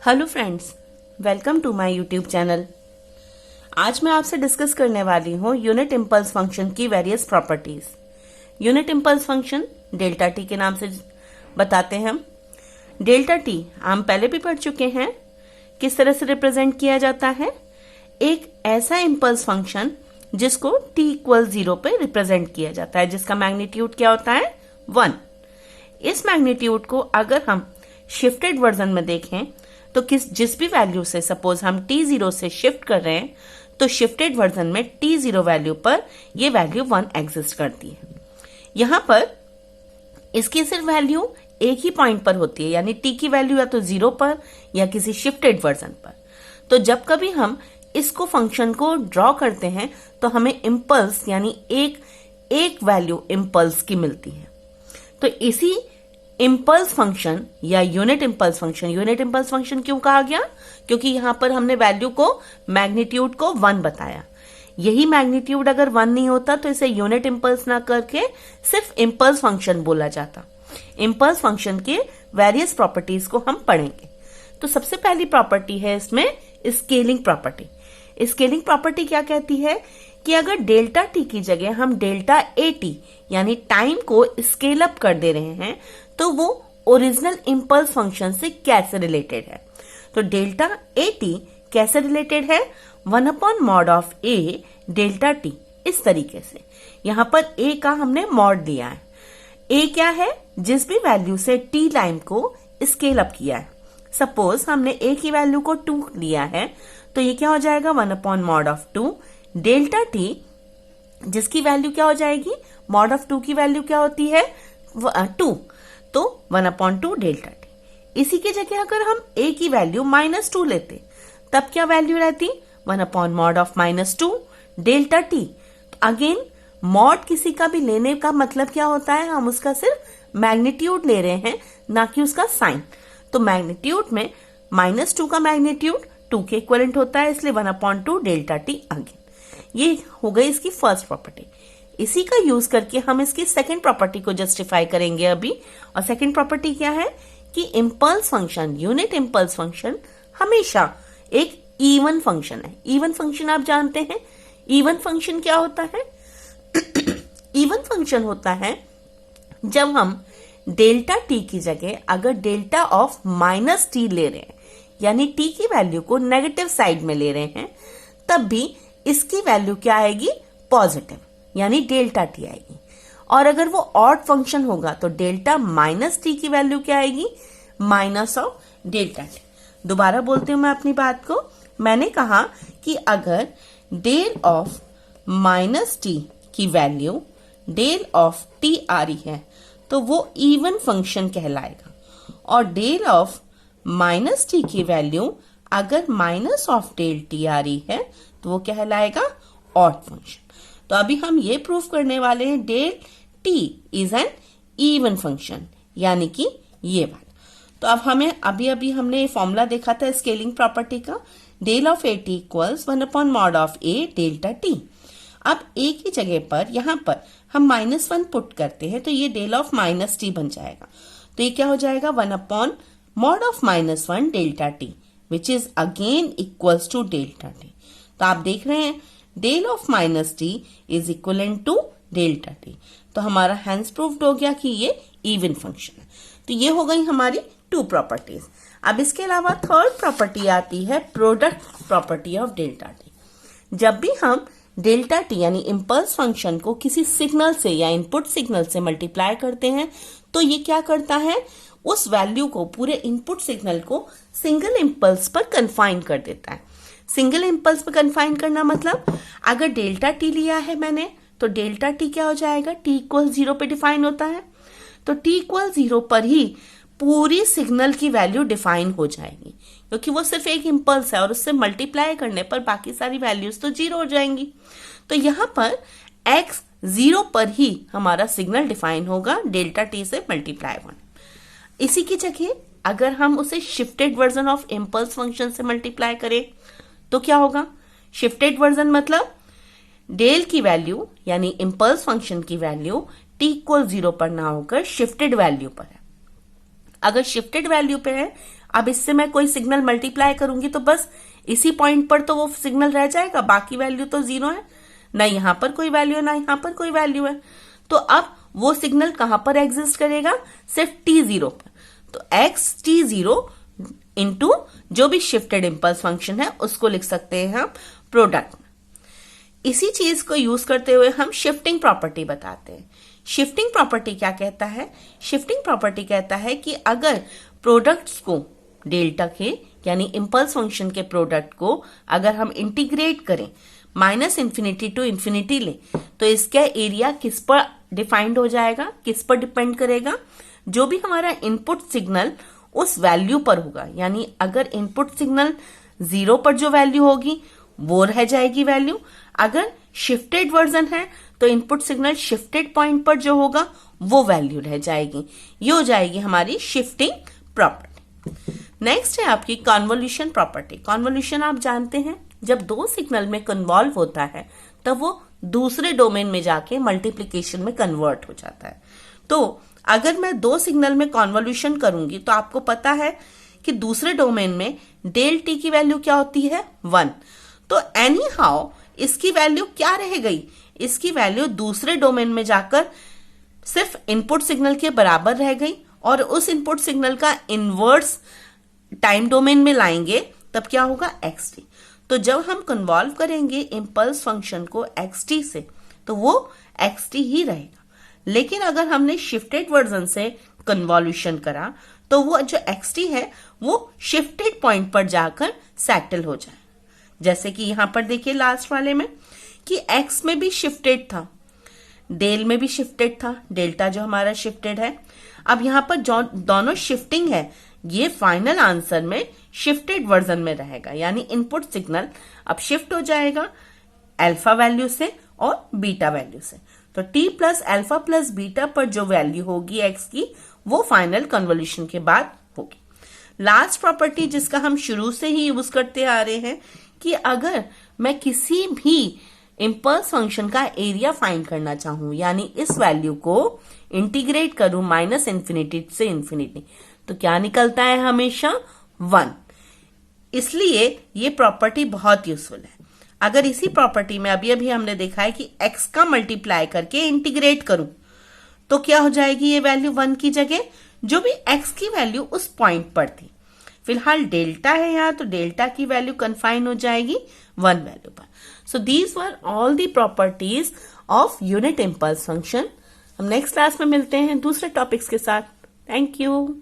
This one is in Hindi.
Hello friends, welcome to my YouTube channel. आज मैं आपसे डिस्कस करने वाली हूँ यूनिट इम्पल्स फंक्शन की various properties. Unit impulse function delta t के नाम से बताते हैं हम। डेल्टा टी हम पहले भी पढ़ चुके हैं। किस तरह से रिप्रेजेंट किया जाता है? एक ऐसा इम्पल्स फंक्शन जिसको t इक्वल 0 पे रिप्रेजेंट किया जाता है, जिसका मैग्नीट्यूड क्या होता है? 1। इस मैग्नीट्यूड को अगर हम शिफ्टेड वर्जन में देखें तो जिस भी वैल्यू से सपोज हम t0 से शिफ्ट कर रहे हैं तो शिफ्टेड वर्जन में t0 वैल्यू पर ये वैल्यू 1 एग्जिस्ट करती है। यहां पर इसकी सिर्फ वैल्यू एक ही पॉइंट पर होती है, यानी t की वैल्यू या तो 0 पर या किसी शिफ्टेड वर्जन पर। तो जब कभी हम इसको फंक्शन को ड्रॉ करते हैं तो हमें इम्पल्स यानी एक वैल्यू इम्पल्स की मिलती है। तो इसी इम्पल्स फंक्शन या यूनिट इम्पल्स फंक्शन क्यों कहा गया? क्योंकि यहां पर हमने वैल्यू को मैग्नीट्यूड को 1 बताया। यही मैग्नीट्यूड अगर 1 नहीं होता तो इसे यूनिट इम्पल्स ना करके सिर्फ इम्पल्स फंक्शन बोला जाता। इम्पल्स फंक्शन के वेरियस प्रॉपर्टीज को हम पढ़ेंगे। तो सबसे पहली प्रॉपर्टी है इसमें स्केलिंग प्रॉपर्टी। स्केलिंग प्रॉपर्टी क्या कहती है कि अगर डेल्टा टी की जगह हम डेल्टा ए टी यानी टाइम को स्केल अप कर दे रहे हैं तो वो ओरिजिनल इम्पल्स फंक्शन से कैसे रिलेटेड है? तो डेल्टा ए टी कैसे रिलेटेड है? 1/mod of a delta T. इस तरीके से यहां पर ए का हमने मॉड लिया है। ए क्या है? जिस भी वैल्यू से टी टाइम को स्केल अप किया है। सपोज हमने ए की वैल्यू को 2 लिया है तो ये क्या हो जाएगा? 1/mod ऑफ 2 डेल्टा टी, जिसकी वैल्यू क्या हो जाएगी? मॉड ऑफ 2 की वैल्यू क्या होती है? 2, तो 1/2 डेल्टा टी। इसी की जगह अगर हम a की वैल्यू -2 लेते तब क्या वैल्यू रहती? 1/mod of -2 delta T. Again mod किसी का भी लेने का मतलब क्या होता है? हम उसका सिर्फ मैग्नीट्यूड ले रहे हैं, ना कि उसका साइन। तो मैग्नीट्यूड में -2 का मैग्नीट्यूड 2 के इक्विवेलेंट होता है, इसलिए 1/2 डेल्टा टी। अगेन ये हो गई इसकी फर्स्ट प्रॉपर्टी। इसी का यूज करके हम इसकी सेकंड प्रॉपर्टी को जस्टिफाई करेंगे अभी। और सेकंड प्रॉपर्टी क्या है कि impulse function, unit impulse function हमेशा एक इवन फंक्शन है। इवन फंक्शन आप जानते हैं। इवन फंक्शन क्या होता है? इवन फंक्शन होता है जब हम डेल्टा टी की जगह अगर डेल्टा ऑफ -t ले रहे हैं, यानी t की वैल्यू को नेगेटिव साइड में ले रहे हैं, तब भी इसकी वैल्यू क्या आएगी? पॉजिटिव, यानी डेल्टा टी आएगी। और अगर वो ऑड फंक्शन होगा तो डेल्टा -t की वैल्यू क्या आएगी? Minus of delta T. दोबारा बोलती हूं मैं अपनी बात को। मैंने कहा कि अगर डेल ऑफ -t की वैल्यू डेल ऑफ t आ रही है तो वो इवन फंक्शन कहलाएगा, और डेल ऑफ -t की वैल्यू अगर माइनस ऑफ डेल टी आ रही है तो वो कहलाएगा ऑड फंक्शन। तो अभी हम ये प्रूव करने वाले हैं del t is an even function, यानी कि ये बात। तो अब हमें अभी हमने ये फॉर्मूला देखा था स्केलिंग प्रॉपर्टी का। Del of a t equals 1/mod of a delta t. अब ए की जगह पर यहां पर हम -1 पुट करते हैं तो ये डेल ऑफ -t बन जाएगा। तो ये क्या हो जाएगा? 1/mod of -1 delta t, which is again equals to delta t. तो आप देख रहे हैं del of -t is equivalent to delta t. तो हमारा हैंस प्रूव्ड हो गया कि ये इवन फंक्शन है। तो ये हो गई हमारी 2 प्रॉपर्टीज। अब इसके अलावा थर्ड प्रॉपर्टी आती है product property of delta T. जब भी हम डेल्टा टी यानी इम्पल्स फंक्शन को किसी सिग्नल से या इनपुट सिग्नल से मल्टीप्लाई करते हैं तो ये क्या करता है? उस वैल्यू को, पूरे इनपुट सिग्नल को सिंगल इम्पल्स पर कन्फाइन कर देता है। सिंगल इम्पल्स पर कन्फाइन करना मतलब अगर डेल्टा टी लिया है मैंने तो डेल्टा टी क्या हो जाएगा? t इक्वल 0 पे डिफाइन होता है। तो t इक्वल 0 पर ही पूरी सिग्नल की वैल्यू डिफाइन हो जाएगी, क्योंकि वो सिर्फ एक इम्पल्स है और उससे मल्टीप्लाई करने पर बाकी सारी वैल्यूज तो 0 हो जाएंगी। तो यहां पर x 0 पर ही हमारा सिग्नल डिफाइन होगा डेल्टा टी से मल्टीप्लाई 1। इसी की जगह अगर हम उसे shifted version of impulse function से मल्टीप्लाई करें तो क्या होगा? शिफ्टेड वर्जन मतलब डेल की वैल्यू यानी इम्पल्स फंक्शन की वैल्यू t इक्वल 0 पर ना होकर शिफ्टेड वैल्यू पर है। अगर शिफ्टेड वैल्यू पे है अब इससे मैं कोई सिग्नल मल्टीप्लाई करूंगी तो बस इसी पॉइंट पर तो वो सिग्नल रह जाएगा, बाकी वैल्यू तो 0 है, ना यहां पर कोई वैल्यू है ना यहां पर कोई वैल्यू है। तो अब वो सिग्नल कहां पर एग्जिस्ट करेगा, सिर्फ t0 पर। तो x t0 इंटू जो भी शिफ्टेड इंपल्स फंक्शन है उसको लिख सकते हैं हम प्रोडक्ट। इसी चीज को यूज करते हुए हम शिफ्टिंग प्रॉपर्टी बताते हैं। शिफ्टिंग प्रॉपर्टी क्या कहता है, शिफ्टिंग प्रॉपर्टी कहता है कि अगर प्रोडक्ट्स को डेल्टा के यानी इंपल्स फंक्शन के प्रोडक्ट को अगर हम इंटीग्रेट करें, -∞ टू इन्फिनिटी ले, तो इसका एरिया किस पर डिफाइंड हो जाएगा, किस पर डिपेंड करेगा, जो भी हमारा इनपुट सिग्नल उस वैल्यू पर होगा। यानी अगर इनपुट सिग्नल 0 पर जो वैल्यू होगी वो रह जाएगी वैल्यू, अगर शिफ्टेड वर्जन है तो इनपुट सिग्नल शिफ्टेड पॉइंट पर जो होगा वो वैल्यू रह जाएगी। ये हो जाएगी हमारी शिफ्टिंग प्रॉपर्टी। नेक्स्ट है आपकी कन्वोल्यूशन प्रॉपर्टी। कन्वोल्यूशन आप जानते हैं, जब दो सिग्नल में कन्वॉल्व होता है तब वो दूसरे डोमेन में जाके मल्टीप्लीकेशन में कन्वर्ट हो जाता है। तो अगर मैं दो सिग्नल में कन्वोल्यूशन करूंगी तो आपको पता है कि दूसरे डोमेन में डेल टी की वैल्यू क्या होती है, 1। तो एनी हाउ इसकी वैल्यू क्या रह गई, इसकी वैल्यू दूसरे डोमेन में जाकर सिर्फ इनपुट सिग्नल के बराबर रह गई, और उस इनपुट सिग्नल का इनवर्स टाइम डोमेन में लाएंगे तब क्या होगा, xt। तो जब हम कन्वॉल्व करेंगे इम्पल्स फंक्शन को xt से तो वो xt ही रहेगा। लेकिन अगर हमने शिफ्टेड वर्जन से कन्वॉल्यूशन करा तो वो जो xt है वो शिफ्टेड पॉइंट पर जाकर सेटल हो जाए। जैसे कि यहां पर देखिए लास्ट वाले में कि x में भी शिफ्टेड था, डेल में भी शिफ्टेड था, डेल्टा जो हमारा शिफ्टेड है। अब यहां पर जो दोनों शिफ्टिंग है ये फाइनल आंसर में शिफ्टेड वर्जन में रहेगा, यानी इनपुट सिग्नल अब शिफ्ट हो जाएगा अल्फा वैल्यू से और बीटा वैल्यू से। तो t plus alpha plus beta पर जो वैल्यू होगी x की वो फाइनल कन्वोल्यूशन के बाद होगी। लास्ट प्रॉपर्टी जिसका हम शुरू से ही यूज करते आ रहे हैं कि अगर मैं किसी भी इम्पल्स फंक्शन का एरिया फाइंड करना चाहूं, यानी इस वैल्यू को इंटीग्रेट करूं -∞ से इन्फिनिटी, तो क्या निकलता है, हमेशा 1। इसलिए ये प्रॉपर्टी बहुत यूजफुल है। अगर इसी प्रॉपर्टी में अभी अभी हमने देखा है कि x का मल्टीप्लाई करके इंटीग्रेट करूं तो क्या हो जाएगी ये वैल्यू 1 की जगह, जो भी x की वैल्यू उस पॉइंट पर थी। फिलहाल डेल्टा है यहाँ तो डेल्टा की वैल्यू कन्फाइन हो जाएगी 1 वैल्यू पर। So these were all the properties of unit impulse function. हम नेक्स्ट क्लास में मिलते हैं दूसरे टॉपिक्स के साथ। Thank you.